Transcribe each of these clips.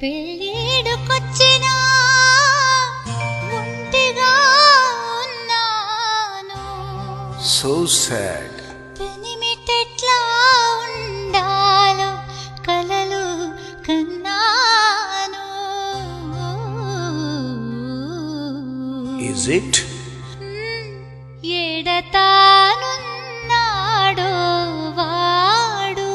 పెళ్ళిడుకొచ్చినా ఒంటిగా ఉన్నాను. So sad. పెనిమిటెట్లా ఉండాలో కలలు కన్నాను. Is it? ఎడతానున్నాడో వాడు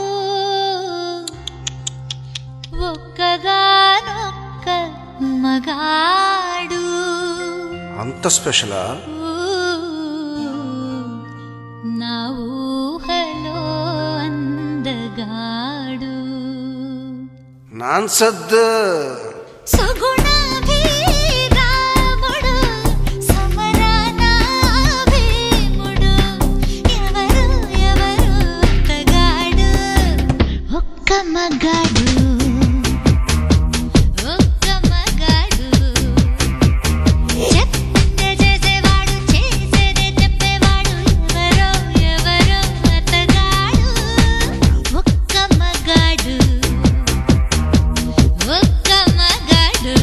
ఒక్కగానొక్క మగాడు. అంత స్పెషలా? నా ఊహలో అందగాడు. నాన్సద్దు. సుగుణాభిరాముడు సమరాన భీముడు ఎవరు ఎవరు ఒక్కగాడు ఒక్క మగాడు ఒక్క మగాడు. చెప్పిందే చేసేవాడు చేసేదే చెప్పేవాడు ఎవరో ఎవరో అతగాడు ఒక్క మగాడు ఒక్క మగాడు.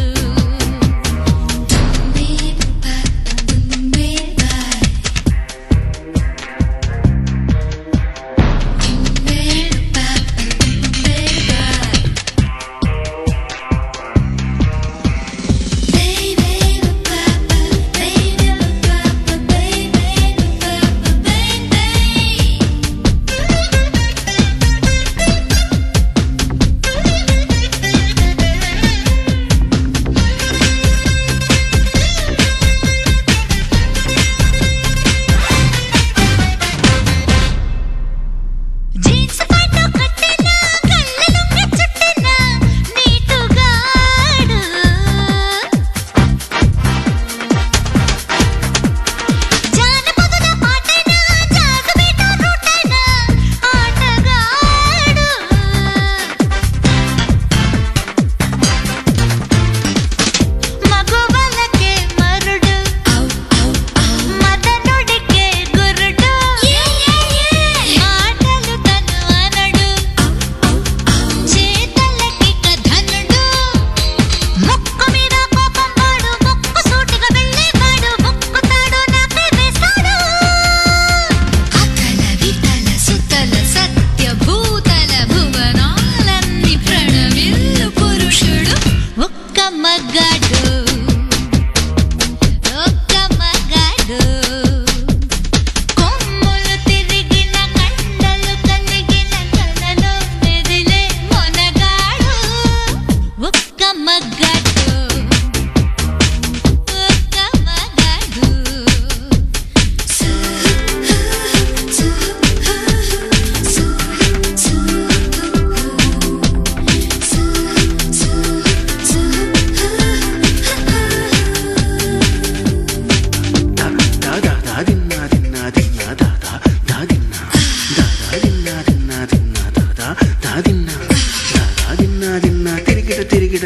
జీన్స్ పాట కట్టిన కళ్ళలుంగ చుట్టిన నీటుగాడు జానపదుల పాటైన జాగబేట రూటైన ఆటగాడు. మగవాళ్ళకే మరుడు మదనుడికే గురుడు మాటలు తను అనడు చేతలకి కధనుడు. ముక్కు మీద కోపం వాడు ముక్కు సూటిగా వెళ్ళేవాడు ముక్కుతాడు నాపై వేస్తాడు. అతల వితల సుతల సత్య భూతల భువనాలన్నీ ప్రణవిల్లు పురుషుడు ఒక్క మగాడు ఒక్క మగాడు. కొమ్ములు తిరిగిన కండలు కలిగిన కలలో మెదిలే మొనగాడు ఒక్క మగాడు ఒక్క మగాడు.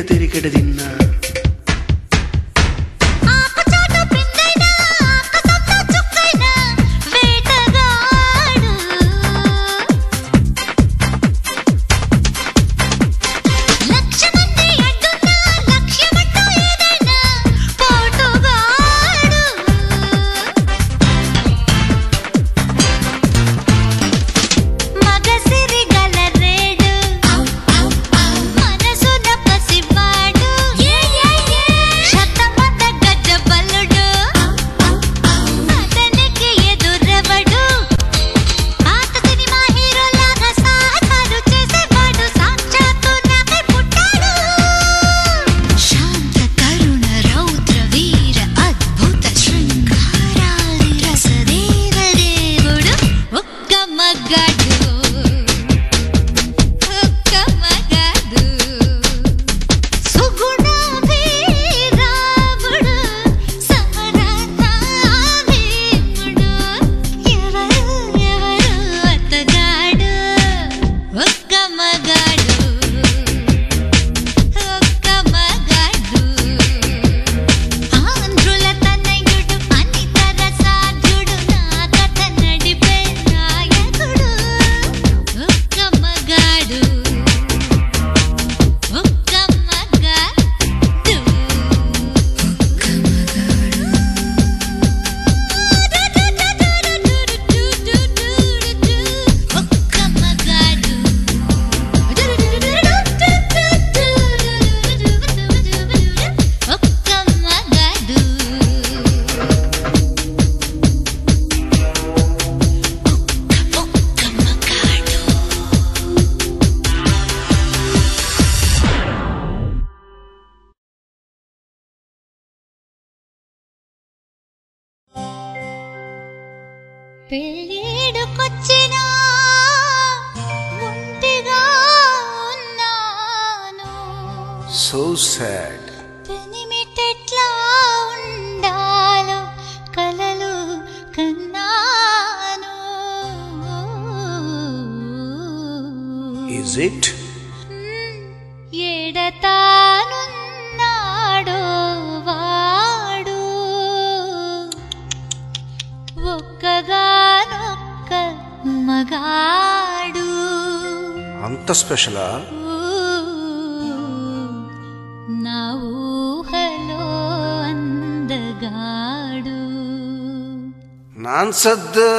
తిరిగిట తిన్నా. ఆకుచాటు పిందైనా ఆకాశంలో చుక్కైనా వేటగాడు. లక్ష మంది అడ్డున్నా లక్ష్యమంటూ ఏదైనా పోటుగాడు. మగసిరి గల రేడు మనసున పసివాడు పెళ్ళిడుకొచ్చిన ఒంటిగా ఉన్నాను. So sad. పెనిమిటెట్లా ఉండాలో కలలు కన్నాను. Is it? ఎడతానున్నాడో వాడు ఒక్కగానొక్క మగాడు. అంత స్పెషలా? నా ఊహలో అందగాడు. నాన్సద్దు.